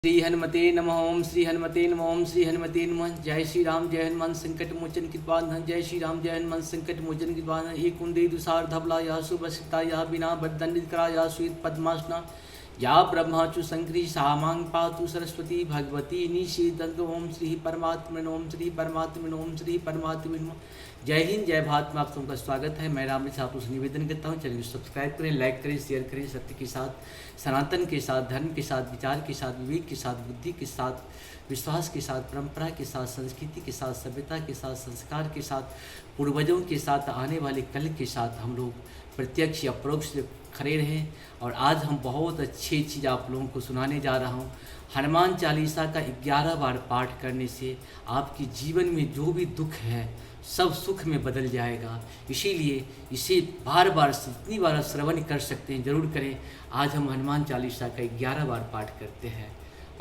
श्री हनुमते नमः। ओम श्री हनुमते नमः। ओम श्री हनुमते नमः। जय श्री राम जय हनुमान संकट मोचन कृपाधन। जय श्री राम जय हनुमान संकट मोचन कृपाधन। एक कुंडे दुसार धबला या सुभसिता या बिना बददंडित करा या श्वेत पद्मासना या ब्रह्माचु संक्री सामांग पातु सरस्वती भगवती निषेधंत। ओम श्री परमात्मन ओम श्री परमात्मन ओम श्री परमात्मन। जय हिंद जय भारत में आप सबका का स्वागत है। मैं राम आप उसे निवेदन करता हूँ, चैनल को सब्सक्राइब करें, लाइक करें, शेयर करें। सत्य के साथ, सनातन के साथ, धर्म के साथ, विचार के साथ, विवेक के साथ, बुद्धि के साथ, विश्वास के साथ, परंपरा के साथ, संस्कृति के साथ, सभ्यता के साथ, संस्कार के साथ, पूर्वजों के साथ, आने वाले कल के साथ हम लोग प्रत्यक्ष या परोक्ष खड़े रहें। और आज हम बहुत अच्छी चीज़ आप लोगों को सुनाने जा रहा हूँ। हनुमान चालीसा का 11 बार पाठ करने से आपके जीवन में जो भी दुख है सब सुख में बदल जाएगा। इसीलिए इसे बार बार जितनी बार श्रवण कर सकते हैं जरूर करें। आज हम हनुमान चालीसा का 11 बार पाठ करते हैं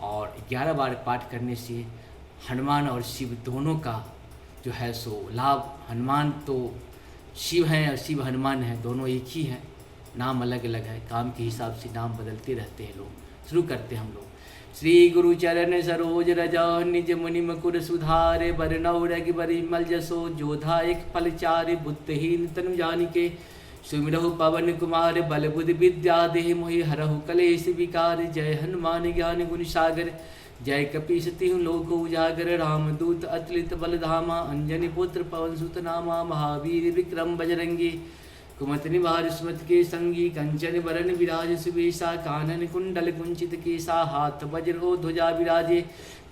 और 11 बार पाठ करने से हनुमान और शिव दोनों का जो है सो लाभ। हनुमान तो शिव हैं और शिव हनुमान हैं, दोनों एक ही हैं, नाम अलग अलग है, काम के हिसाब से नाम बदलते रहते हैं लोग। शुरू करते हैं हम लोग। श्री गुरु चरण सरोज रज निज मुनि मुकुर सुधारे बरनौ रघुबरी मल जसो जोधा एक फल चारि बुद्धहीन तनु जानिके सुमिरहु पवन कुमार बल बुद्धि विद्या देह मोहि हरहु कलेश विकार। जय हनुमान ज्ञान गुण सागर जय कपीस तिहु लोक उजागर। रामदूत अतुलित बल धामा अंजनी पुत्र पवन सुत नामा महावीर विक्रम बजरंगी कुमति निवार स्मृत के संगी कंचन बरन विराज सुबेशा कानन कुंडल कुंचित केसा हाथ वज्र ध्वजा विराजे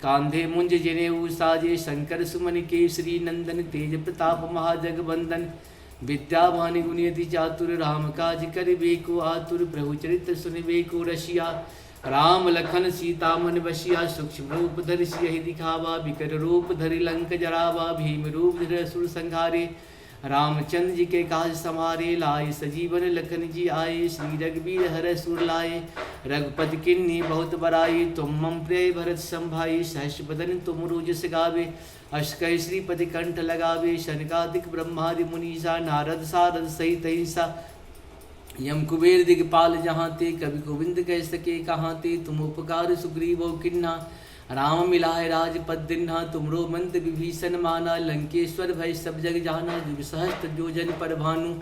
कांधे मुंज जनेऊ साजे शंकर सुमन केसरी नंदन तेज प्रताप महाजगवंदन विद्यावान गुणयति चातुर राम काज करिबे को आतुर प्रभु चरित्र सुनिबे को रसिया राम लखन सीता मन बसिया सूक्ष्म रूप धरि सियहि दिखावा विकट रूप धरि लंक जरावा भीम रूप धरि असुर संहारे रामचंद्र जी के काज समारे लाए सजीवन लखन जी आए श्री रघुबीर हर सुर लाए रघुपति किन्नी बहुत बड़ाई तुम मम प्रिय भरत संभाई सहस बदन तुम रोजस गावे अष्कय श्रीपति कंठ लगावे शनकादिक ब्रह्मादि मुनीसा नारद सारद सहित हिंसा यम कुबेर दिगपाल जहाँ ते कवि गोविंद कह सके कहाँ ते तुम उपकार सुग्रीव किन्ना राम मिलाए राजपद दिन्हा तुमरो मंत्र विभीषण माना लंकेश्वर भय सब जग जाना जुग सहस्त्र जो जन पर भानु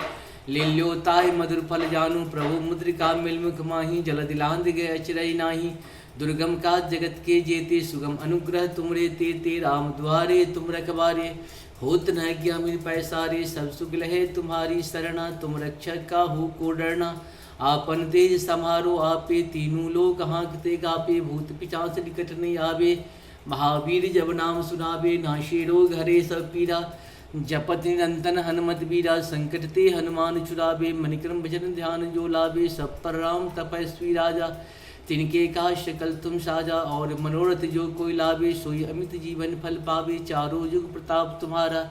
ले ल्यो ताहि मधुर फल जानू प्रभु मुद्रिका मिलमुख माही जल दिलांद गए अचरई नाही दुर्गम का जगत के जेते सुगम अनुग्रह तुमरे ते राम द्वारे तुम रखबारे होत न ज्ञा मिल पैसारे सब सुख लहे तुम्हारी शरणा तुम रक्षक का हो को डरना आपन तेज समारो आपे तीनों लोग हाँकते गापे भूत पिचास निकट नहीं आवे महावीर जब नाम सुनावे नाशे रोग हरे सब पीरा जपत निरंतन हनुमत बीरा संकट ते हनुमान छुड़ावे मनिक्रम भजन ध्यान जो लावे सब पर राम तपस्वी राजा तिनके का शकल तुम साजा और मनोरथ जो कोई लावे सोई अमित जीवन फल पावे चारों युग प्रताप तुम्हारा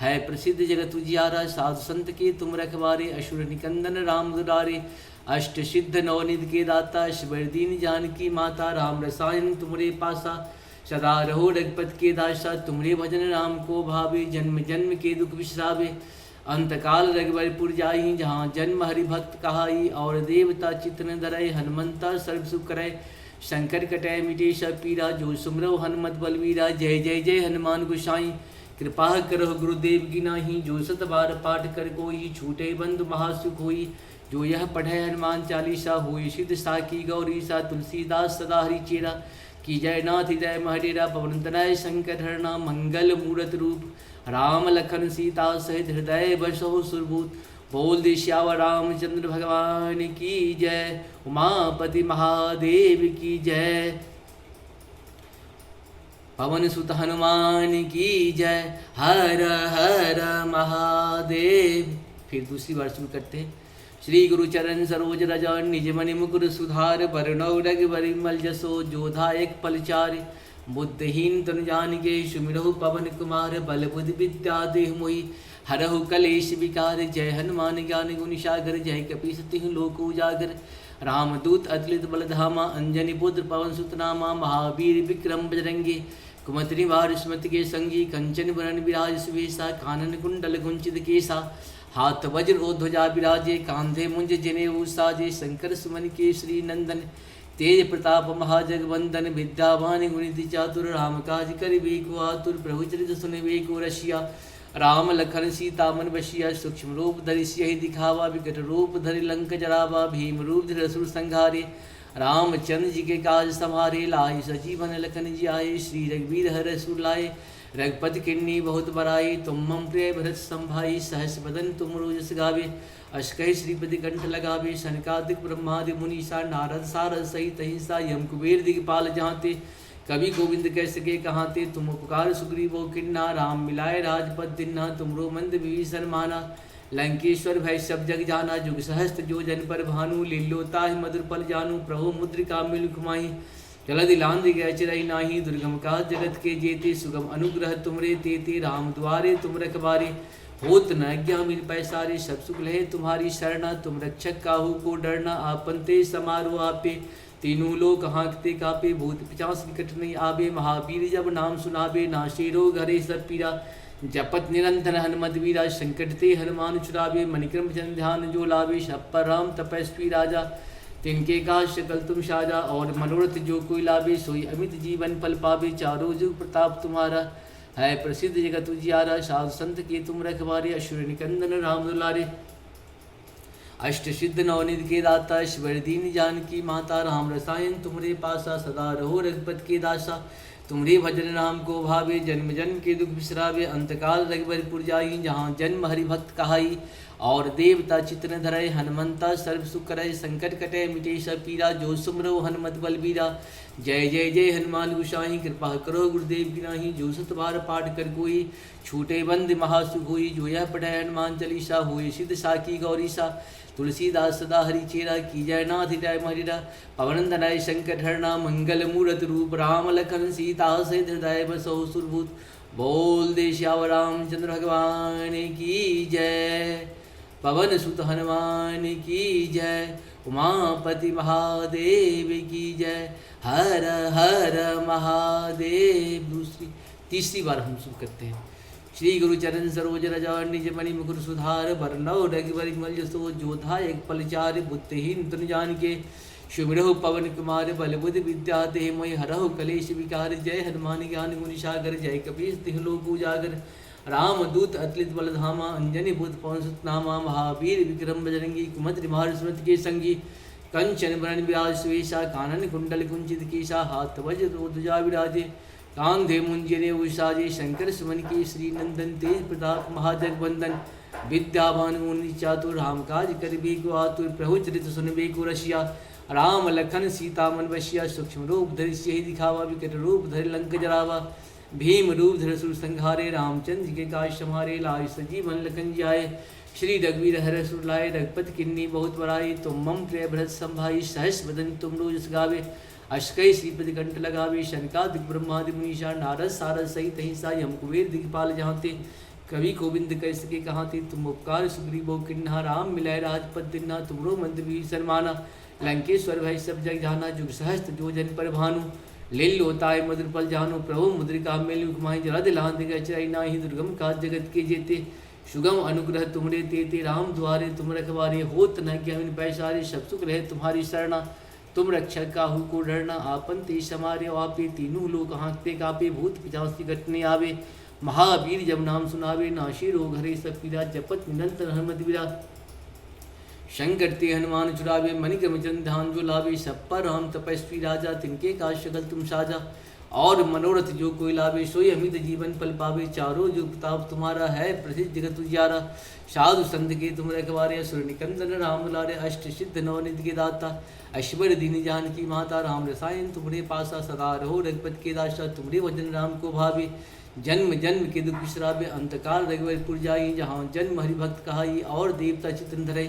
है प्रसिद्ध जगत उजियारा साधु संत के तुम रखवारे असुर निकंदन राम दुलारे अष्ट सिद्ध नवनिध के दाता शिवर दीन जानकी माता राम रसायन तुमरे पासा सदा रहो रघुपत के दासा तुमरे भजन राम को भावे जन्म जन्म के दुख विश्रावे अंतकाल रघुवरपुर जाई जहाँ जन्म हरि भक्त कहाई और देवता चितन धरय हनुमंता सर्व सुख करय शंकर कटय मिटे सब पीरा जो सुमरो हनुमत बलवीरा। जय जय जय हनुमान गोसाई कृपा करो गुरुदेव की नाही जो सत बार पाठ कर कोई छूटे बंधु महासुख होई जो यह पढ़े हनुमान चालीसा हुई सिद्ध साकी गौरी सा तुलसीदास सदा हरि चेरा की जय नाथ जय महडेरा पवन तनय शंकर हरणा मंगल मूर्त रूप राम लखन सीता सहित हृदय बसो सुरभूत बोल दे श्यावर रामचंद्र भगवान की जय उमापति महादेव की जय पवन सुत हनुमान की जय हर हर महादेव। फिर दूसरी बार शुरू करते हैं। श्री गुरु चरण सरोज रज निज मनि मुकुर सुधार बरनौ रघुबरी मल जसो जोधा एक फल चारि बुद्धहीन तनु जानिके सुमिरहु पवन कुमार बल बुद्धि विद्या देह मोहि हरहु कलेश विकार। जय हनुमान ज्ञान गुण सागर जय कपीस तिहु लोक उजागर। रामदूत अतुलित बल धामा अंजनी पुत्र पवन सुत नामा महावीर विक्रम बजरंगी कुमति निवार स्मृति के संगी कंचन बरन विराज सुबेसा कानन कुंडल कुंचित केसा हाथ वज्र ध्वजा विराजे कांधे मुंज जनेऊ साजे शंकर सुमन केसरी नंदन तेज प्रताप महाजगवंदन विद्यावान गुणिति चातुर राम काज करिबे को आतुर प्रभु चरित सुनिबे को रसिया राम लखन सीता मन बसिया सूक्ष्म रूप धरि सियहि दिखावा विकट रूप धरि लंक जरावा भीम रूप धरि असुर संहारे रामचंद्र जी के काज समारे लाए सजीवन लखन जियाए श्री रघुवीर हर सुर लाए रघुपति किन्नी बहुत बड़ाई तुम मम प्रिय भरत संभाई सहस बदन तुम रोजस गावे अश्कहि श्रीपति कंठ लगावे सनकादिक ब्रह्मादि मुनीसा नारद सारद सहित हिंसा यम कुबेर दिगपाल जहाँते कवि गोविंद कह सके कहाँते तुम उपकार सुग्रीवो किन्ना राम मिलाए राजपद दिन्ना तुमरो मंद विभीषण माना लंकेश्वर भय सब जग जाना जुग सहस्त्र जो जन पर भानु लील्योता मधुर पल जानू प्रभु मुद्रिका मिल घुमाई जलधि लांद गय चिरई नाही दुर्गम का जगत के जेते सुगम अनुग्रह तुमरे तेते राम द्वारे तुम रखबारे होत न ज्ञा मिल पैसारे सब सुख लहे तुम्हारी शरणा तुम रक्षक काहू को डरना आपन ते समारो आपे तीनों लोग हाँकते कापे भूत पिचास निकट नहीं आवे महावीर जब नाम सुनावे नाशे रोग हरे सब पीरा जपत निरंतर हनुमत वीरा संकट ते हनुमान चुरावे मणिक्रम जन ध्यान जो लावे सब पर राम तपस्वी राजा तिनके का शकल तुम साजा और मनोरथ जो कोई लावे सोई अमित जीवन पल पावे चारों जुग प्रताप तुम्हारा है प्रसिद्ध जगत उजियारा साधु संत के तुम रखवारे असुर निकंदन राम दुलारे अष्ट सिद्ध नवनिध के दाता ईश्वर दीन जानकी माता राम रसायन तुमरे पासा सदा रहो रघुपत के दासा तुमरे भजन नाम को भावे जन्म जन्म के दुख बिसरावे अंतकाल रघुबरपुर जाई जहाँ जन्म हरि भक्त कहाई और देवता चित्र धरय हनुमंता सर्व सुख करय संकट कटय मिटे सब पीरा जो सुमरो हनुमत बलबीरा जय जय जय हनुमान गोसाई कृपा करो गुरुदेव की नाही जो सत बार पाठ कर कोई छूटे बंद महासुख होई जो यह पढ़े हनुमान चालीसा हुए सिद्ध साकी गौरीसा तुलसीदास सदा हरि चेरा की जय नाथ जय हरिरा पवन तनय संकट हरना मंगल मूरत रूप राम लखन सीता से हृदय बसो सुरभूत बोल दे श्याम रामचंद्र भगवान की जय पवन सुत हनुमान की जय उमापति महादेव की जय हर हर महादेव। तीसरी बार हम शुरू करते हैं। श्री गुरु चरण सरोज रजा निज मणि मुकुर सुधार बरनौ रघुवर मल सो जोधा एक पलचार बुद्धिहीन तन जान के शुभ्रहु पवन कुमार बल बुद्धि विद्या देह मोहि हरहु कलेश विकार जय हनुमान ज्ञान गुण सागर जय कपीश तिह लोक उजागर राम दूत अतुलित बल धामा अंजनी भूत पवन सुत नामा महावीर विक्रम बजरंगी कुमंत्र मार स्मृत के संगी कंचन बरन विराज सुवेशा कानन कुंडल कुंचित केशा हाथ वज्र ध्वजा विराजे कांधे मुंजरे उषाजे शंकर सुमन के श्री नंदन तेज प्रताप महाजगवंदन विद्यावान मुनि चातुर राम काज करिबे को आतुर प्रभु चरित सुनबे को रसिया राम लखन सीता मन बसिया सूक्ष्म रूप धरि सियहि दिखावा विकट रूप धरि लंक जरावा भीम रूप धरि असुर संहारे रामचंद्र के काज समारे लाए सजीवन लखन जियाए श्री रघुवीर हर सुर लाए रघुपति किन्नी बहुत बड़ाई तुम मम प्रिय भरत संभाई सहस बदन तुम रोज गावे अश्कई श्रीपति कंठ लगावे शनकादिक ब्रह्मादि मुनीषा नारद सारद सहित हिंसा यम कुबेर दिगपाल जहाँते कवि गोविंद कह सके कहाँते तुम उपकार सुग्रीवो किन्हा राम मिलाए राजपद दिन्हा तुमरो मंद विभीषण माना लंकेश्वर भय सब जग जाना जुग सहस्त्र जो जन पर भानु लील होताय मधुर पल जानो प्रभु मुद्रिका मेल घुमाई जरा दिलांद गय चराई नाही दुर्गम काज जगत के जेते सुगम अनुग्रह तुमरे तेते राम द्वारे तुम रखवारे होत न कि हम पैसारे सब सुख रहे तुम्हारी शरणा तुम रक्षक काहू को डरना आपन ते समारे आपे तीनों लोग हाँकते कापे भूत पिचास घटने आवे महावीर जब नाम सुनावे नाशी रोग हरे सब पीरा जपत निरंतर हनुमत वीरा शंकर ते हनुमान चुरावे मणिक्रम चंद्र ध्यान जो लावे सब पर राम तपस्वी राजा तिनके का शकल तुम साजा और मनोरथ जो कोई लावे सोई अमित जीवन पल पावे चारों जो प्रताप तुम्हारा है प्रसिद्ध जगत उजियारा साधु संत के तुम रखवारे असुर निकंदन राम दुलारे अष्ट सिद्ध नवनिधि के दाता ऐश्वर्य दीन जानकी माता राम रसायन तुमरे पासा सदा रहो रघुपत के दासा तुमरे वचन राम को भावे जन्म जन्म के दुख बिसरावे अंतकाल रघुवरपुर जाई जहाँ जन्म हरिभक्त कहाई और देवता चित्र धरे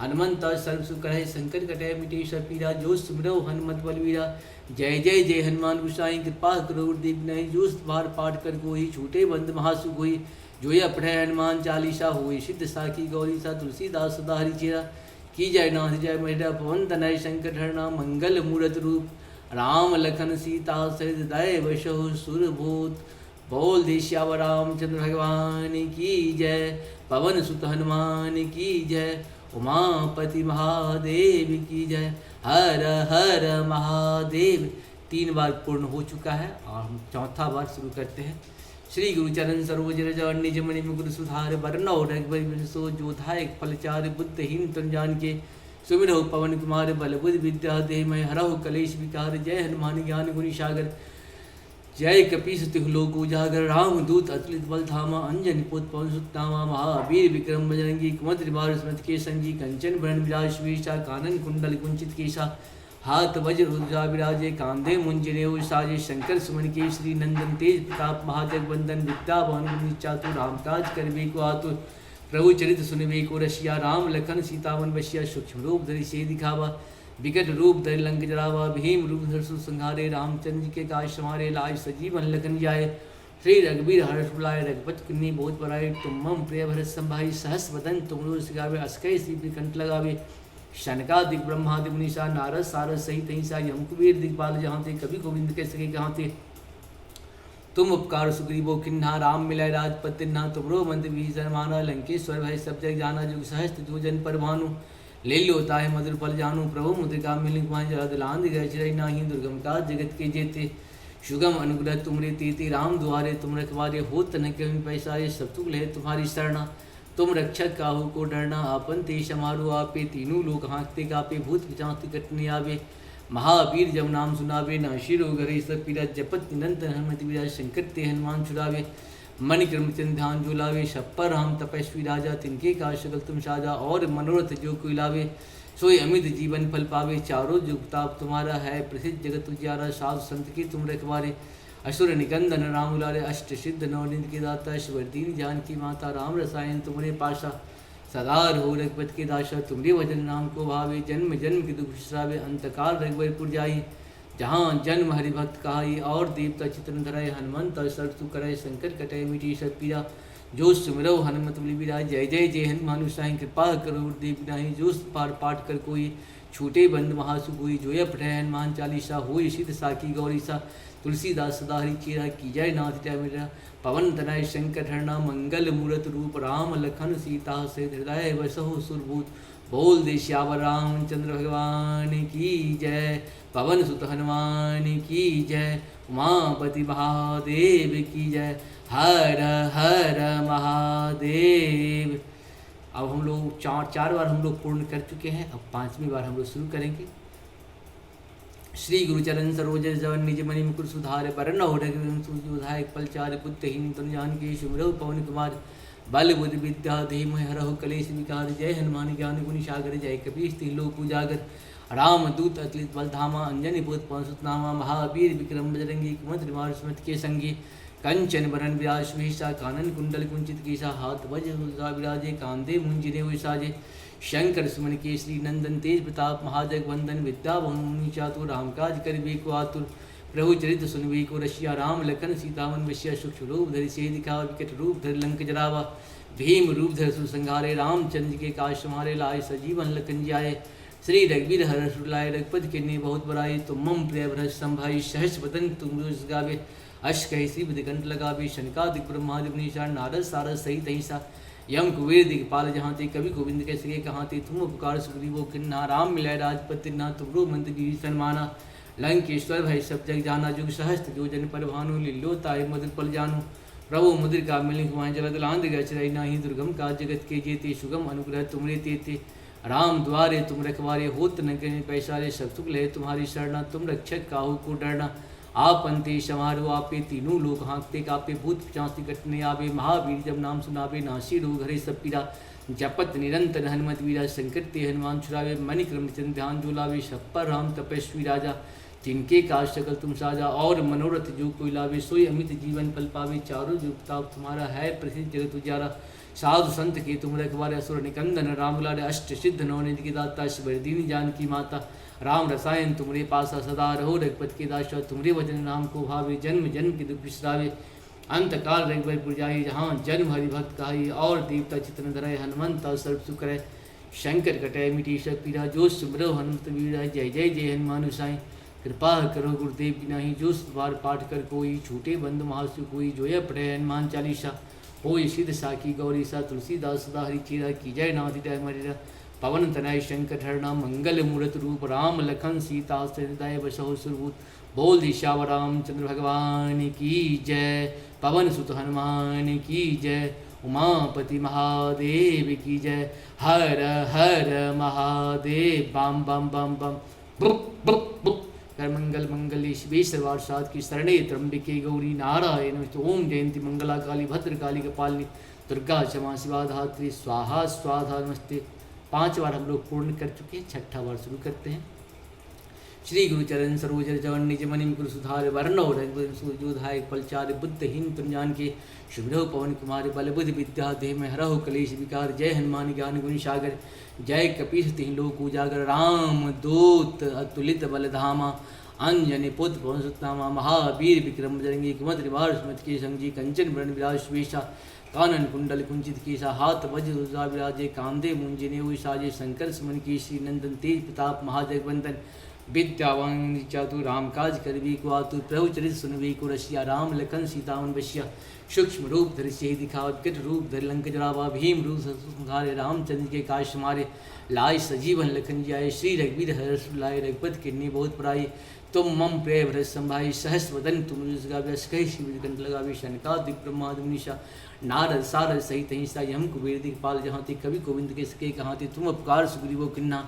हनुमंत सर्व सुख रहे संकट कटय मिटे सब पीरा जो सुमरो हनुमत बलवीरा जय जय जय हनुमान गोसाई कृपा करो गुरुदेव नहीं जो बार पाठ कर कोई छूटे बंद महासुख हुई जो यह पढ़े हनुमान चालीसा हुई सिद्ध साखी गौरी सा तुलसीदास सदा हरि चेरा की जय नाथ जय महिला पवन तनय संकट हरना मंगल मूरत रूप राम लखन सीता सहित वशो सुरभूत बोल दे श्याम रामचंद्र भगवान की जय पवन सुत हनुमान की जय उमापति महादेव की जय। हर हर महादेव। 3 बार पूर्ण हो चुका है और हम 4था बार शुरू करते हैं। श्री गुरु चरण सरोज रज निज मणि मुकुर सुधार बरनौ रघुबर सो जोधायक फलचार बुद्धहीन तन जान के सुमिरौ पवन कुमार बल बुद्धि विद्या देह मैं हरहु कलेश विकार। जय हनुमान ज्ञान गुणी सागर जय कपीस तिहु लोक उजागर। राम दूत अतुलित बल धामा अंजन पुत पवन सुत नामा। महावीर विक्रम बजरंगी कुमंत्र निवार स्मृत के संगी। कंचन बरन विराज सुवेशा कानन कुंडल कुंचित केशा। हाथ वज्र ध्वजा विराजे कांधे मुंजने साजे। शंकर सुमन के श्री नंदन तेज प्रताप महाजगवंदन। विद्या भवन चातुर राम काज करबे को आतुर। प्रभु चरित सुनबे को रसिया। राम लखन सीता वन बसिया। सूक्ष्म रूप धरि से दिखावा विकट रूप धरि लंक जरावा। भीम रूप धरि संहारे रामचंद्र के काज संहारे। लाज सजीवन लखन जाए श्री रघुबीर हर्ष बुलाए। रघुपति किन्नी बहुत बड़ाई तुम मम प्रिय भरत संभाई। सहस वदन तुम लोग सिखावे अस्कय श्री कंठ लगावे। शनकादिक ब्रह्मादि मुनीसा नारद सारद सहित हिंसा। यम कुबेर दिग्पाल जहाँ थे कभी गोविंद के सके कहाँ थे। तुम उपकार सुग्रीवो किन्हा राम मिलाए राजपति ना। तुमरो मंद भीषण माना लंकेश्वर भय सब जग जाना। जुग सहस्त्र जो जन पर भानु ले लो ताहि मधुर फल जानू। प्रभु मुद्रिका मिलिक वहाँ जरद लांद गए चिरई नाही। दुर्गम काज जगत के जेते सुगम अनुग्रह तुमरे तेते। राम द्वारे तुम रखवारे होत न कहीं पैसारे। सब तुग ले तुम्हारी शरणा तुम रक्षक काहू को डरना। आपन ते समारो आपे तीनों लोग हाँकते कापे। भूत पिचास कटने आवे महावीर जब नाम सुनावे। न शिरो गरे सब पीरा जपत निरंतर हनुमति विराज। शंकर ते हनुमान छुड़ावे मन क्रम चिन्ह ध्यान जो लावे। शप्पर राम तपस्वी राजा तिनके का शकल तुम साजा। और मनोरथ जो कोई लावे सोई अमित जीवन फल पावे। चारों जुग ताप तुम्हारा है प्रसिद्ध जगत उजियारा। साधु संत की तुम रखवारे असुर निकंदन राम दुलारे। अष्ट सिद्ध नवनिध के दाता शिवर दीन जानकी माता। राम रसायन तुमरे पाशा सदा रहो रघुपति के दासा। तुमरे वचन नाम को भावे जन्म जन्म के दुख विश्रावे। अंतकाल रघुबरपुर जाई जहाँ जन्म हरिभक्त कहाई। और देवता चित्रन धराय हनुमंत सरसु करय। शंकर कटय मिटी सब पीरा जो सुमिरौ हनुमत बलिबीरा। जय जय जय हनुमान साई कृपा करो देव नाही। जो पार पाठ कर कोई छूटे बंद महासु कोई। जोय पठय हनुमान चालीसा होय सिद्ध साकी गौरीसा। तुलसीदास सदा हरि चेरा की जय नाथ जय मेरा। पवन तनय शंकर हरणा मंगल मूरत रूप। राम लखन सीता से हृदय बसहु सुरभूत। बोल दे श्यावर रामचंद्र भगवान की जय। पवन सुत हनुमान की जय। उमापति महादेव की जय। हर हर महादेव। अब हम लोग चार बार हम लोग पूर्ण कर चुके हैं। अब 5वीं बार हम लोग शुरू करेंगे। श्री गुरु चरण सरोज जवन निज मणि मुकुर सुधार बरनौ रघुवंशोधायक फलचार बुद्धहीन तनु जानिके सुमिरौ पवन कुमार। बल बुद्धि विद्या देहि मोहि हरहु कलेश विकार। जय हनुमान ज्ञान गुणी सागर। जय कपीस तिहु लोक उजागर। राम दूत अतुलित बल धामा। अंजनी पुत पवन सुत नामा। महावीर विक्रम बजरंगी कुमंत्र निवार स्मृत के संगी। कंचन बरन विराज सुवेशा कानन कुंडल कुंचित केशा। हाथ वज्र ध्वजा विराजे कांधे मुंजने साजे। शंकर सुमन के श्री नंदन तेज प्रताप महाजगवंदन। विद्या भवन चातुर राम काज करबे को आतुर। प्रभु चरित सुनबे को रसिया। राम लखन सीता वन बसिया। सूक्ष्म रूप धरि से दिखावा विकट रूप धरि लंक जरावा। भीम रूप धरि सुसंहारे रामचंद्र के काज संहारे। लाए सजीवन लखन जाए श्री रघुबीर हर्ष बुलाए। रघुपति किन्नी बहुत बड़ाई तुम मम प्रिय भरत संभाई। सहस वदन तुम रोज गावे अश कहि श्री विधिकंठ लगावे। शनकादिक ब्रह्मादि मुनीसा नारद सारद सहित हिंसा। यम कुबेर दिग्पाल जहाँ थे कभी गोविंद के सगे कहाँ थे। तुम उपकार सुग्रीवो किन्हा राम मिलाए राजपति ना। तुमरो मंत्र विभीषण माना लंकेश्वर भय सब जग जाना। जुग सहस्त्र जो जन पर भानु लीलो ताहि मधुर फल जानू। प्रभु मुद्रिका मिलिक वहाँ जलद लांद गए चिरई नाही। दुर्गम काज जगत के जेते सुगम अनुग्रह तुमरे तेते। राम द्वारे तुम रखवारे होत न कहीं पैसारे। सब सुख ले तुम्हारी शरणा तुम रक्षक काहू को डरना। आप अंते समारो आपे तीनों लोग हाँकते कापे। भूत पिचासी कटने आवे महावीर जब नाम सुनावे। नासी रोग हरे सब पीरा जपत निरंतर हनुमत वीरा। संकट ते हनुमान छुड़ावे मणि क्रम चिन्ह ध्यान जो लावे। शप्पर राम तपस्वी राजा तिनके काज सकल तुम साजा। और मनोरथ जो कोई लावे सोई अमित जीवन फल पावे। चारों जुग ताप तुम्हारा है प्रसिद्ध जगत उजियारा। साधु संत के तुम रखवारे असुर निकंदन राम दुलारे। अष्ट सिद्ध नवनिधि के दाता शिवर दीन जानकी माता। राम रसायन तुमरे पासा सदा रहो रघुपति के दासा। तुमरे वचन नाम को भावे जन्म जन्म के दुख विश्रावे। अंतकाल रघुबरपुर जाई जहाँ जन्म हरिभक्त कहाई। और देवता चितन धरय हनुमंत सर्व सुख करे। शंकर कटय मिटी सब पीरा जो सुमरो हनुमत वीरा। जय जय जय हनुमान साई कृपा करो गुरुदेव की नाही। जो बार पाठ कर कोई छूटे बंद महासु कोई। जोय पढ़े हनुमान चालीसा होय सिद्ध साकी गौरी सा। तुलसीदास सदा हरि चेरा की जय नाथ जय मरिरा। पवन तनय शंकर हरणा मंगल मूर्त रूप राम लखन सीता हृदय बसहु सुरभूत। बोल दिशावर रामचंद्र भगवान की जय। पवन सुत हनुमान की जय। उमापति महादेव की जय। हर हर महादेव। बम बम बम बम बुक बुक बुक। कर मंगल मंगली शिवे सर्वार्षात् की शरणे त्र्यंबिके गौरी नारायण नमोस्तुते। ओम जयंती मंगला काली भद्रकाली कपालिनी दुर्गा क्षमा शिवा धात्री स्वाहा स्वाहा नमस्ते। 5 बार हम लोग पूर्ण कर चुके हैं, 6ठा बार शुरू करते हैं। श्री गुरु चरण सरोज जवन निज मनि गुरु सुधार वर्णव रघुधाय पलचार बुद्धहीन तुम जान के शुभ्रव पवन कुमार बल बुद्धि विद्या देह में हरहु कलेश विकार। जय हनुमान ज्ञान गुण सागर जय कपीस तिहि लोक उजागर। राम दूत अतुलित बल धामा अंजनी पुत्र पवन सुतनामा। महावीर विक्रम बजरंगी कुमत निवार सुमत के संगी कंचन वरण विराज वेशा। कानन कुंडल कुंचित केसा हाथ वज्र ध्वजा विराजे। कांधे मुंजिने साजे शंकर सुमन केशी नंदन तेज प्रताप महाजगवंदन। विद्यावान चातु राम काज करवी को आतु। प्रभु चरित सुनवी को रसिया। राम लखन सीतावन बसिया। सूक्ष्म रूप धरि सिहि दिखावा। विकट रूप धरि लंक जरावा। भीम रूप संहारे रामचंद्र के काज समारे। लाय सजीवन लखन जियाए। श्री रघुवीर हर्ष लाए। रघुपति किन्नी बहुत पुराई। तुम मम प्रिय भरत संभाई। सहस वदन तुम गावे। कही शिवकंठ लगावे। शनकादिक ब्रह्मादि मुनीषा। नारद सारद सहित हिंसा। यम कुबेर दिखपाल जहाँ ते। कवि गोविंद के सके कहाँ ते। तुम उपकार सुग्रीवो किन्ना।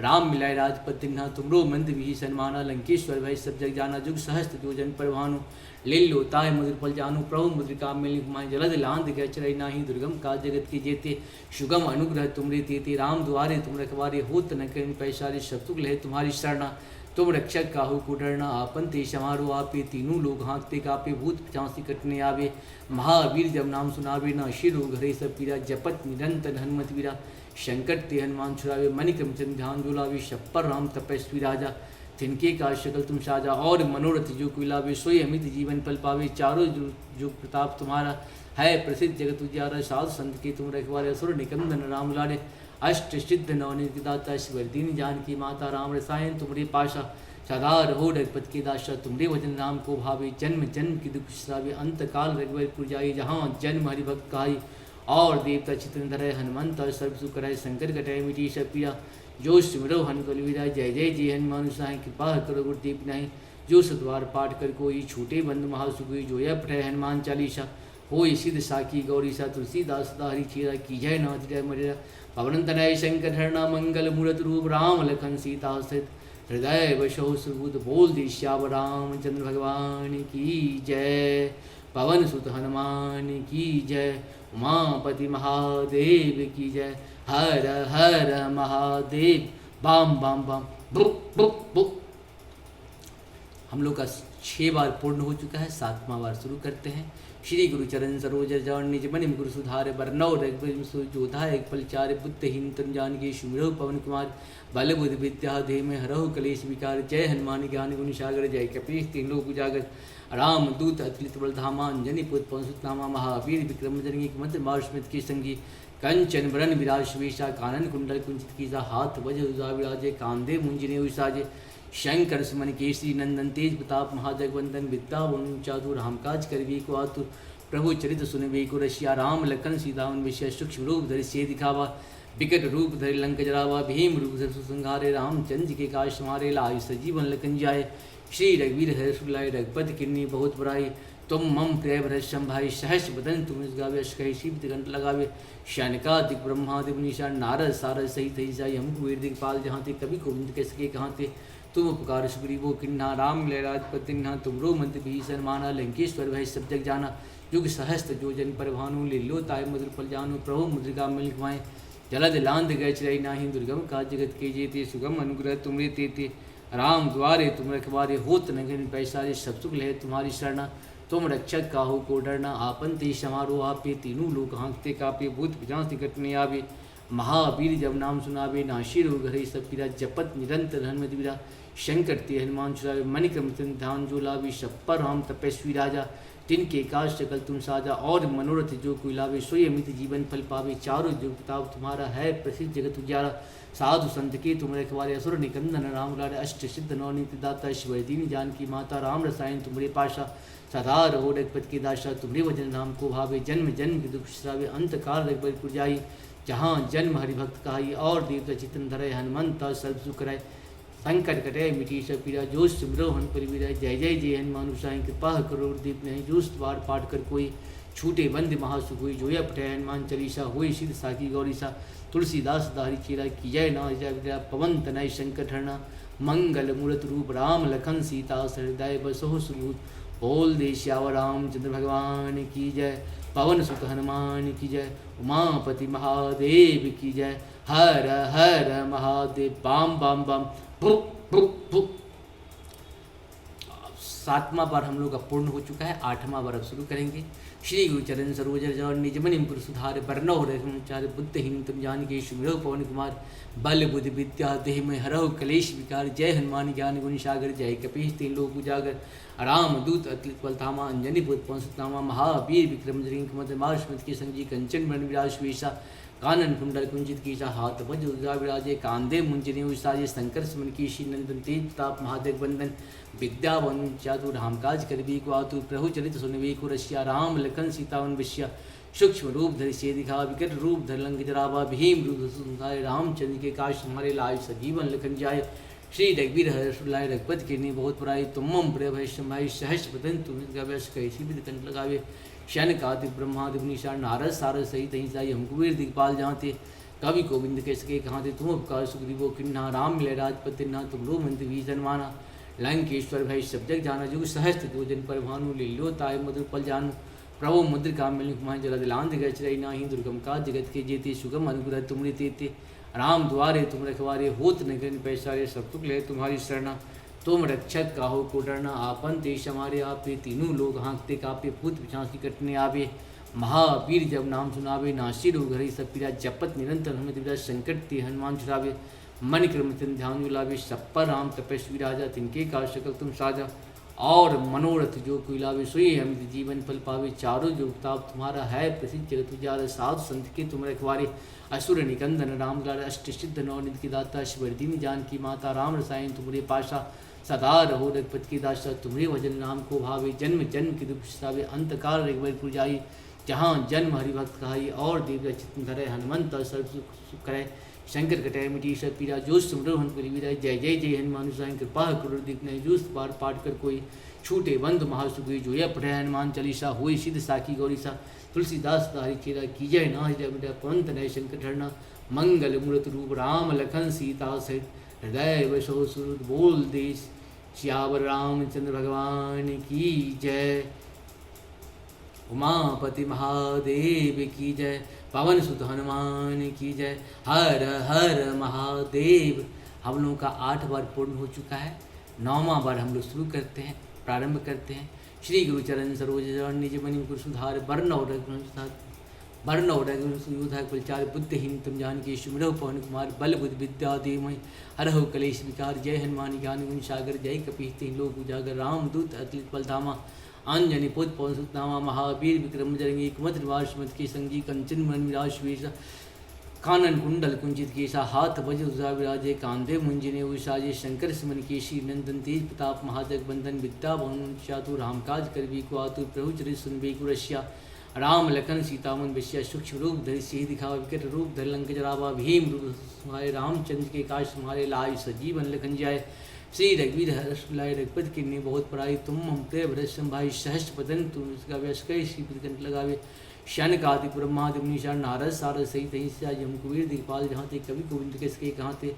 राम मिलाए राजपद तिन्हा। तुमरो मंद विहि सन्माना। लंकेश्वर भय सब जग जाना। जुग सहस्त्र जो जन पर भानु। ले लो ताय मुद्र पल जानु। प्रभु मुद्रिका मिल घुमाए। जलद लांद गय चरई नाही। दुर्गम काज जगत के जेते। सुगम अनुग्रह तुमरे तेते। राम द्वारे तुम रखवारे। होत न कहीं पैसारे। शत्रु लहे तुम्हारी शरणा। तुम रक्षक काहू को डरना। आपन ते समारो आपे। तीनों लोग हाँकते कापे। भूत पिचासी कटने आवे। महावीर जब नाम सुनावे। न शिरो घरे सब पीरा। जपत निरंतर हनुमत वीरा। संकट ते हनुमान छुड़ावे। मणिक्रम चंद्र ध्यान जुलावे। शप्पर राम तपस्वी राजा। तिनके का शकल तुम साजा। और मनोरथ जो कुलावे। सोई अमित जीवन पल पावे। चारों जो प्रताप तुम्हारा है प्रसिद्ध जगत उजियारा। साधु संत के तुम रखवारे। असुर निकंदन राम लारे। अष्ट सिद्ध नवनिदाता। शिवर दीन जानकी माता। राम रसायन तुमरे पाशा। सदा रहो रघुपति के दासा। तुमरे वचन राम को भावे। जन्म जन्म की दुख श्रावे। अंत काल रघुवर पुर जाई। जहाँ जन्म हरिभक्त कहाई। और देवता चित्रन धरय। हनुमंत सर्व सुख करय। शंकर कटय मिटी सब पीरा। जो सिमरो हनुमत वीरा। जय जय जय हनुमान साई। कृपा करो गुरुदेव नहीं। जो सद्वार पाठ कर कोई। छूटे बंद महासुखी। जो यह पठय हनुमान चालीसा। होई सिद्ध साखी गौरीसा। तुलसीदास सदा हरि चेरा। की जय नाथ जय मरेरा। पवन तनय शंकर हरणा। मंगल मूर्त रूप राम लखन सीता सहित। हृदय बसहु सुरभूत। बोल दी श्यावर रामचंद्र भगवान की जय। पवन सुत हनुमान की जय। उमापति महादेव की जय। हर हर महादेव। बम बम बम बुक बुक बुक। हम लोग का 6 बार पूर्ण हो चुका है, 7वां बार शुरू करते हैं। श्री गुरु चरण सरोज जवन निज मनि गुरु सुधार बरनौ रघुबर जोधा एक पलचार। बुद्धहीन तन जानकी सुमिरौ पवन कुमार। बल बुद्धि विद्या देह में हरहु कलेश विकार। जय हनुमान ज्ञान गुण सागर। जय कपीस तिहि लोक उजागर। राम दूत अतुलित बल धामा। अंजनी पुत्र पवन सुत नामा। महावीर विक्रम बजरंगी कुमत निवार सुमत के संगी। कंचन वरण विराज वेशा। कानन कुंडल कुंचित कीसा। हाथ वज्र ध्वजा विराजे। कांधे मुंजिने साजे। शंकर सुमन केसरी नंदन। तेज प्रताप महाजगवंदन। विद्यावान चातु राम काज करवी को आतुर। प्रभु चरित सुनवे को रसिया। राम लखन सीतावन बसिया। सूक्ष्म रूप धरि सिहि दिखावा। विकट रूप धरि लंक जरावा। भीम रूप धरि संहारे। रामचंद्र के काज समारे। लाय सजीवन लखन जियाए। श्री रघुवीर हर्ष लाए। रघुपति किन्नी बहुत बुराई। तुम मम प्रिय भरत संभाई। सहस बदन तुम गावे। कही शिवकंठ लगावे। शनकादिक ब्रह्मादि मुनीषा। नारद सारद सहित हिंसा। यम कुबेर दिखपाल जहाँ ते। कवि गोविंद के सके कहाँ ते। तुम उपकार सुग्रीवो किन्हा। राम मिलाए राजपद तिन्हा। तुमरो मंत्र भी सन्माना। लंकेश्वर भय सब जग जाना। युग सहस्त्र जो जन पर भानु। ले लो ताय मुद्र पल जानु। प्रभु मुद्रिका मिल घुमाए। जलद लांद गय चरई नाही। दुर्गम काज जगत के जेते। सुगम अनुग्रह तुमरे तेते। राम द्वारे तुम रखवारे। होत न कहीं पैसारे। सब सुख लहे तुम्हारी शरणा। तुम रक्षक काहू को डरना। आपन ते समारो आपे। तीनों लोग हाँकते कापे। भूत पिशाच निकट में आवे। महावीर जब नाम सुनावे। नाशी रोग हरे सब पीरा। जपत निरंतर हनुमत वीरा। शंकर ते हनुमान छुड़ावे। मणिक्रम चंद्र ध्यान जो लावे। शप्पर राम तपस्वी राजा। तिनके काज सकल तुम साजा। और मनोरथ जो कोई लावे। सोई अमित जीवन फल पावे। चारों जो प्रताप तुम्हारा है प्रसिद्ध जगत उजियारा। साधु संत के तुम रखवारे। असुर निकंदन राम लारे। अष्ट सिद्ध नवनीत दाता। शिवर दीन जानकी माता। राम रसायन तुमरे पाशा। सदा रहो रघुपति के दासा। तुमरे वचन राम को भावे। जन्म जन्म के दुख श्रावे। अंत काल रघुबर पुर जाई। जहाँ जन्म हरिभक्त कहाई और देवता चितन धरे हनुमंत सर्व सुख कराए संकट कटे मिटी सब पीरा जो सिमरो हन परिवीराय जय जय जय हनुमान गोसाई कृपा करोड़ दीप नहीं जो बार पाठ कर कोई छूटे बंद महासुख हुई जोया पटे हनुमान चालीसा हुई सिद्ध साकी गौरीसा तुलसीदास दारी चीरा की जय ना जय पवन तनय शंकर ठरना मंगल मूर्त रूप राम लखन सीता हृदय बसो सुबूत बोल दे श्यावर रामचंद्र भगवान की जय पवन सुत हनुमान की जय उमापति महादेव की जय हर हर महादेव बम बम बम भुक भुक भुक। 7वां बार हम लोग का पूर्ण हो चुका है, 8वां बार अब शुरू करेंगे। श्री गुरु चरण सरोजर जन निज मनि मुकुर सुधार बरनौ रघुचार बुद्धहीन तुम जानकी सुमिरौ पवन कुमार बल बुद्धि विद्या देह में हरौ कलेश विकार जय हनुमान ज्ञान गुण सागर जय कपीश तीन लोक उजागर राम दूत अतुलित बल धामा अंजनी पुत्र पवन सुत नामा महावीर विक्रम जरिंग कुमद मारुष्मत की संजी कंचन बन विराज वेशा कानन कुंडल कुंजित कीसा हाथ वज उजा विराजे कांदे मुंजनी उसाजे शंकर सुमन कीशी नंदन तेज ताप महादेव बंदन विद्यावन चातु राम काज करबी को आतु प्रभु चरित सुनवी को रशिया राम लखन सीतावन विश्या सूक्ष्म रूप धरि से दिखा विकट रूप धर लंक जरावा भीम रूप सुनताय रामचंद्र के काश हमारे लाय सजीवन लखन जाय श्री रघुवीर हर्षुलाय रघुपति कीर्ति बहुत पुराई तुम प्रिय भैष्म भाई सहस बदन तुम गवैस कैसी विध कंठ लगावे शयन काति ब्रह्मादि निशान नारद सारद सहित ही साई हम कुबेर दिखपाल जहाँते कवि गोविंद के सके कहाँ थे तुम उपकार सुग्रीवो किन्ना राम मिले राजपति ना तुम रो मंत्र भी जनमाना लंकेश्वर भाई सब जग जाना जुग सहस्त्र जो जन पर भानु लीलो ताय मधुर पल जानू प्रभु मुद्र काम मिल कुमार जला दिलांध गच रही नाही दुर्गम का जगत के जेते सुगम अनुग्रह तुमरे तेते राम द्वारे तुम रखवारे होत नगन पैसारे सब तुक ले तुम्हारी शरणा तुम रक्षक काहो को डरना आपन देश हमारे आपे तीनों लोग हाँकते कापे भूत पिशाच कटने आवे महावीर जब नाम सुनावे नाशी रोग हरि सब पीरा जपत निरंतर हमें दिव्या संकट ते हनुमान छुड़ावे मन क्रम चिंत ध्यान जुलावे सब पर राम तपस्वी राजा तिनके का शकल तुम साजा और मनोरथ जो कोई लावे सोई अमित जीवन फल पावे चारों जो ताप तुम्हारा है प्रसिद्ध जगत उजाला साधु संत के तुम रखवारे असुर निकंदन राम लाल अष्ट सिद्ध नवनिधि की दाता शिवरदीन जान की माता राम रसायन तुम्हारे पाशा सदा रहो रघुपति की दासा तुम्हारे भजन नाम को भावे जन्म जन्म की दुख सावे अंतकाल रघुवर पुजाई जहाँ जन्म हरिभक्त कहाई और देव चित्त करे हनुमंत सर्व सुख करे शंकर कटय मिटी सब पीरा जो सुमरो हन परिवीराय जय जय जय हनुमान गोसाई कृपा करोड़ दीप नहीं जो बार पाठ कर कोई छूटे बंद महासुखी जो यह पढ़े हनुमान चालीसा हुई सिद्ध साकी गौरीसा तुलसीदास दारी चेरा की जय ना जय बेटा पंत नय शंकर ठरना मंगल मूर्त रूप राम लखन सीता सहित हृदय वसो सुरत बोल देश श्यावर रामचंद्र भगवान की जय उमापति महादेव की जय पवन सुत हनुमान की जय हर हर महादेव। हम लोगों का 8 बार पूर्ण हो चुका है, 9वां बार हम लोग शुरू करते हैं, प्रारंभ करते हैं। श्री गुरु चरण सरोज निज मनि मुकुर सुधार बरनौ रघुनाथ कुलचार बुद्धहीन तुम जानकी सुमिरौ पवन कुमार बल बुद्धि विद्या देवमय हरहु कलेश विकार जय हनुमान ज्ञान गुण सागर जय कपीश तीन लोक उजागर राम दूत अतुलित बल धामा अंजनी पुत्र पवन सुत नामा महावीर विक्रम जरंगी कुमद निवास मत के संगी कंचन मन विराज वेश कानन कुंडल कुंजित केसा हाथ वज उजा विराजे कांदे मुंजिने उषाजे शंकर सुमन केशी नंदन तेज प्रताप महाजग बंधन विद्या भवन चातु राम काज करबी को आतु प्रभु चरित सुनबी कुरस्या राम लखन सीतामन विश्या सूक्ष्म रूप धरि सिंह दिखावा विकट रूप धर लंक जरावा भीम रूप तुम्हारे रामचंद्र के काश तुम्हारे लाय सजीवन लखन जाय श्री रघुवीर हर्षुलाय रघुपति कीर्ति बहुत पराई तुम हम प्रिय भरत भाई सहस बदन तुम इसका व्यस कई श्री कंठ लगावे शन कादि ब्रह्मादि निशान नारद सारद सहित ही यम कुबेर दिखपाल जहाँ थे कवि गोविंद के सके कहाँ थे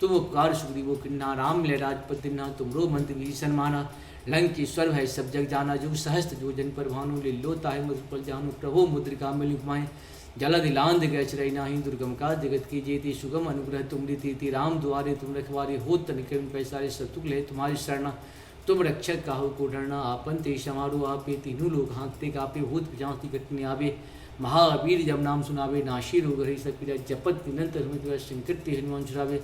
तुम उपकार सुग्रीवो किन्ना राम मिले राजपति ना तुमरो मंत्र विभीषण माना लंकेश्वर है सब जग जाना जुग सहस्त्र जो जन पर भानु ले लोता है मधुर पल जानू प्रभु मुद्रिका मिल घुमाए जल दिलांद गए चरई नाही दुर्गम का जगत की जेती सुगम अनुग्रह तुमरी तीति राम द्वारे तुम रखवारे हो तनिक पैसारे सतुक ले तुम्हारी शरणा तुम रक्षक काहू को डरना आपन ते समारो आपे तीनों लोग हाँकते कापे भूत पिशाच कटने आवे महावीर जब नाम सुनावे नाशी रोग हरि सब पीरा जपत निरंतर संकट ते हनुमान छुड़ावे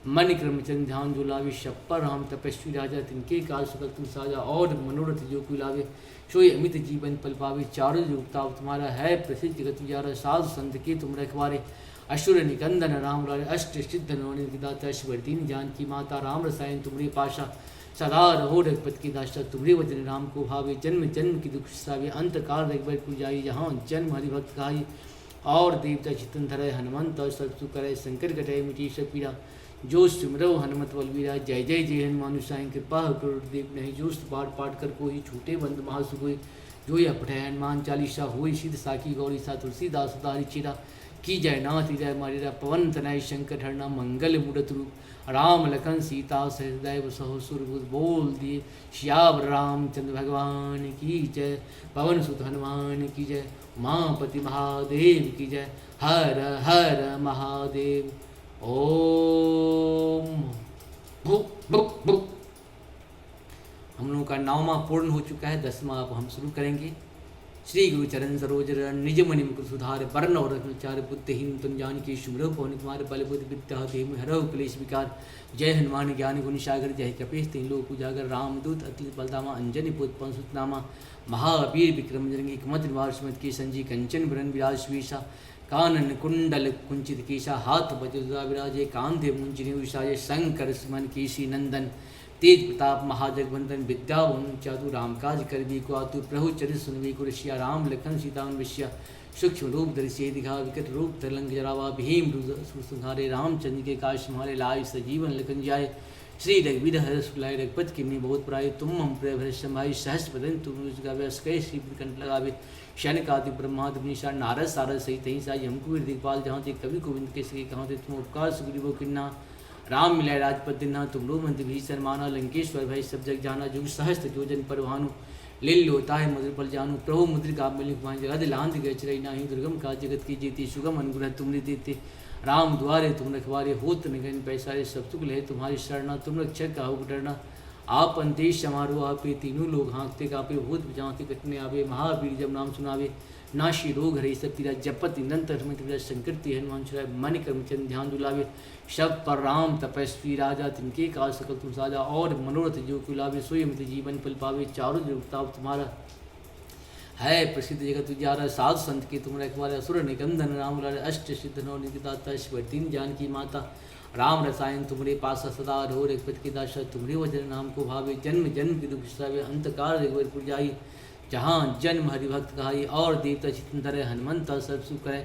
मन क्रमचंद ध्यान जो लावे शप्पर राम तपस्वी राजा तिनके काल सकल तुम साजा और मनोरथ जो कोई लावे सोई अमित जीवन पल पावे चारों युगता तुम्हारा है प्रसिद्ध जगत उजारा साधु संत के तुम रखवारे असुर निकंदन राम लाल अष्ट सिद्ध नवनिदाता शिवरदीन जानकी माता राम रसायन तुम्हारे पाशा सदा रहो रघुपति की दासा तुम्हारे वचन राम को भावे जन्म जन्म की दुख सावे अंत काल रघुवर को जाई जहाँ जन्म हरिभक्त गाई और देवता चितन धरे हनुमंत सब सुख करे संकट कटे मिटी सब पीरा जो सिमरो हनुमत बलवीरा जय जय जय हनुमान साई कृपा करो देव नहीं जो पाठ पाठ कर कोई छूटे बंद महासुकोई जो यह पठे हनुमान चालीसा हो सिद्ध साखी गौरी सा तुलसीदास उदारी चीरा की जय नाथ जय मारीरा पवन तनय शंकर हरना मंगल मूर्त रूप राम लखन सीता सहृदय सहो सुरभूत बोल दिए श्याम रामचंद्र भगवान की जय पवन सुत हनुमान की जय उमापति महादेव की जय हर हर महादेव ओम भुक भुक भुक। हम लोगों का 9वां पूर्ण हो चुका है, 10वां अब हम शुरू करेंगे। श्री गुरु चरण सरोज निज मणि मुकुर सुधार वर्ण और रत्नचार बुद्धिहीन तुम जान की शुभ्र पवन कुमार बल बुद्ध विद्या देव हरव क्लेश विकार जय हनुमान ज्ञान गुण सागर जय कपीश तीन लोक उजागर रामदूत अतिल बलदामा अंजनी पुत पंसुतनामा महावीर विक्रम जरंगी कुमत निवार सुमत की संजी कंचन बरन विराज वीसा कानन कुंडल कुंचित कीसा हाथ बजुदा विराजे कांधे मुंजनी विषाजे शंकर सुमन कीसी नंदन तेज प्रताप महाजगवंदन विद्यावन चातु रामकाज कर भी को आतु प्रभु चरित सुनवी को ऋषिया राम लखन सीता विष्या सूक्ष्म रूप दर्शे दिखा विकट रूप तरलंग जरावा भीम सुधारे रामचंद्र के काश मारे लाय सजीवन लखन जाय श्री रघुवीर हर सुलाय रघुपत किमनी बहुत प्राय तुम हम प्रिय भरत भाई सहस बदन तुम गावे अस्कय श्री कंठ लगावे शैन कादि ब्रह्मादि निशा नारद सारद सहित ही साई हमको दिखपाल जहाँ थे कवि गोविंद के सके कहाँ थे तुम उपकार सुग्रीवो किन्ना राम मिलाय राजपद दिना तुम लो मंत्र भी शर्माना लंकेश्वर भाई सब जग जाना जुग सहस्त्र जोजन परवानु लील होता है मधुर पल जानू प्रभु मुद्रिका मिल जगद लांत गए चरई नाही दुर्गम का जगत की जीती सुगम अनुग्रह तुमने देते राम द्वारे तुम रखवारे होत निगन पैसारे सब सुख ले तुम्हारी शरणा तुम रक्षक का हो डरना आप अंतेश समारोह आपे तीनों लोग हाँकते कापे भूत बजाते कटने आवे महावीर जब नाम सुनावे नाशी रोग हरे सब तीरा जपत निरंतर में तीरा संकृति हनुमान छुड़ाए मन कर्म चंद ध्यान दुलावे शब पर राम तपस्वी राजा तिनके काल सकल तुम साजा और मनोरथ जो कुलावे सोई मत जीवन पल पावे चारों जुगताव तुम्हारा है प्रसिद्ध जगत उजारा साधु संत के तुम रखवारे असुर निकंदन राम लाल अष्ट सिद्ध नौ निदाता शिवतीन जान की माता राम रसायन तुम्हारे पास सदा रहो रघुपति के दासा तुम्हारे वजन नाम को भावे जन्म जन्म की दुख सवे अंतकाल रघुवर जाई जहाँ जन्म हरिभक्त कहाई और देवता चितंतर हनुमंत सब सुख करे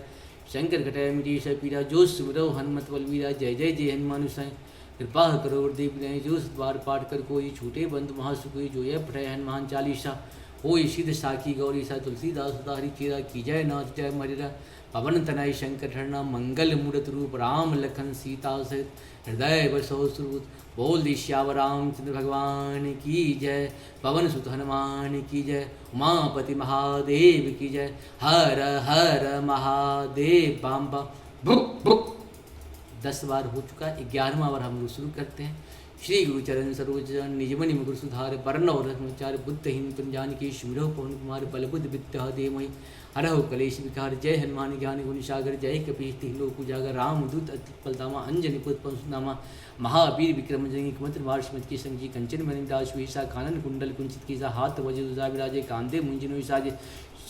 शंकर घटाय मिटी सब पीरा जो सुमरो हनुमत बलवीरा जय जय जय हनुमान साई कृपा करो देव जो बार पाठ कर कोई छूटे बंद महासुखी जो ये पढ़े हनुमान चालीसा हो सिद्ध साखी गौरी सा तुलसीदास उदारी चीरा की जय नाथ जय मरिरा पवन तनय शंकर हरना मंगल मूर्त रूप राम लखन सीता सहित हृदय बसो सुरभूत बोल दी श्याम रामचंद्र भगवान की जय पवन सुत हनुमान की जय उमापति महादेव की जय हर हर महादेव बम बम भुक भुक। 10 बार हो चुका, 11वां बार हम लोग शुरू करते हैं। श्री गुरु चरण सरोज निजमनि मुकुर सुधार वर्ण और रत्नचार बुद्धहीन तुम जानकी सुमिरौ पवन कुमार बल बुद्ध विद्या देवमयि हरहु कलेश विकार जय हनुमान ज्ञान गुण सागर जय कपीश तिह लोक उजागर रामदूत अतुल अंजनी पुत पंसुनामा महावीर विक्रम जंगी कुमंत्र वार्षमत की संजी कंचन मणिदास विषा कानन कुंडल कुंचित कीसा हाथ वजे दुजा विराजे कांदे मुंजिनो विसाजे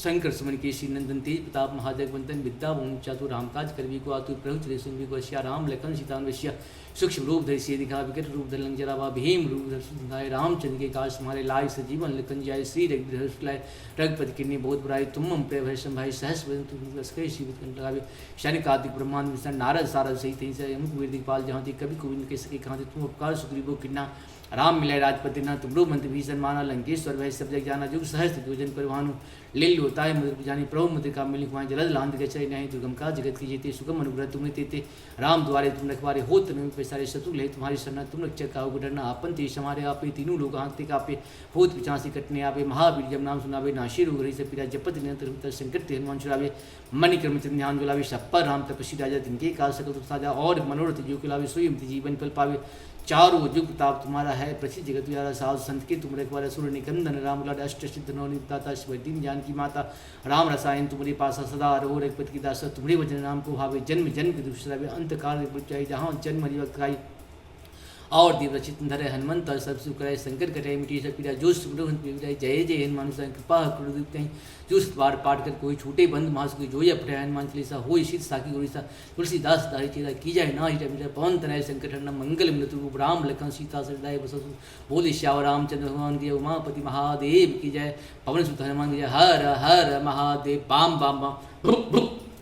शंकर सुमन के श्री नंदन तेज प्रताप महाजगवंतन विद्या ओम चातु रामकाज करवी को आतु प्रभु चले सुनवी को श्या राम लखन सीता वश्या सूक्ष्म रूप धरि से दिखा विकट रूप धरलंग जरावा भीम रूप धर रामचंद्र के काश तुम्हारे लाय सजीवन लखन जाय श्री रघुलाय रघुपति किन्नी बहुत बुराई तुम मम प्रिय भय संभाई सहस बदन तुम लस्कर शिव कंठ लगावे शनि कार्तिक ब्रह्मांड विष्णु नारद सारद सहित ही से यमुक वीर दिखपाल जहाँ थी कभी गोविंद के सके कहाँ थे तुम उपकार सुग्रीवो किन्ना राम मिलाय राजपति ना तुमरो मंत्र भीषण माना लंकेश्वर भय सब जग जाना जुग सहस्त्र जोजन परिवानु लील होता है मधुर जानी प्रभु मुद्रिका मिली कुमार जलद लांद गचय नहीं दुर्गम का जगत की जेते सुगम अनुग्रह तुम्हें तेते राम द्वारे तुम रखवारे हो तुम पैसारे शत्रु ले तुम्हारी शरण तुम रक्षक का डरना आपन तेज हमारे आपे तीनों लोग आंखते कापे भूत पिचासी कटने आवे महावीर जब नाम सुनावे नाशी रोग रही से पीरा जपत निरंतर संकट हनुमान छुड़ावे मणि कर्म ध्यान जुलावे शप्पर राम तपस्वी राजा तिनके काल सकल साजा और मनोरथ जो कुलावे सोई जीवन पल पावे चारों युग प्रताप तुम्हारा है प्रसिद्ध जगत यारा साधु संत के तुम रखवारे सुर निकंदन राम लाड अष्ट सिद्ध नौ निदाता शिवदीन जान की माता राम रसायन तुम्हारे पास सदा रहो रघुपति की दास तुम्हारे वचन नाम को भावे जन्म जन्म की दुष्ट अंतकाल चाहिए जहाँ जन्म हरिभक्त खाई और दिव्रचित धरे हनुमंत सब सुख करे शंकर कटे मिटी सब पीड़ा जो सुमरो जय जय हनुमान कृपा कहीं जो बार पाठ कर कोई छूटे बंद मास कोई जो पठे हनुमान चालीसा हो शीत साकी गोरीसा तुलसीदास दारी चेरा की जाए ना हिटा मिटा पवन तनय संकट हरण मंगल मृत्यु राम लखन सीता सदाय बस बोले श्याम रामचंद्र भगवान की उमापति महादेव की जय पवन सुत हनुमान की जय हर हर महादेव बाम बाम बाम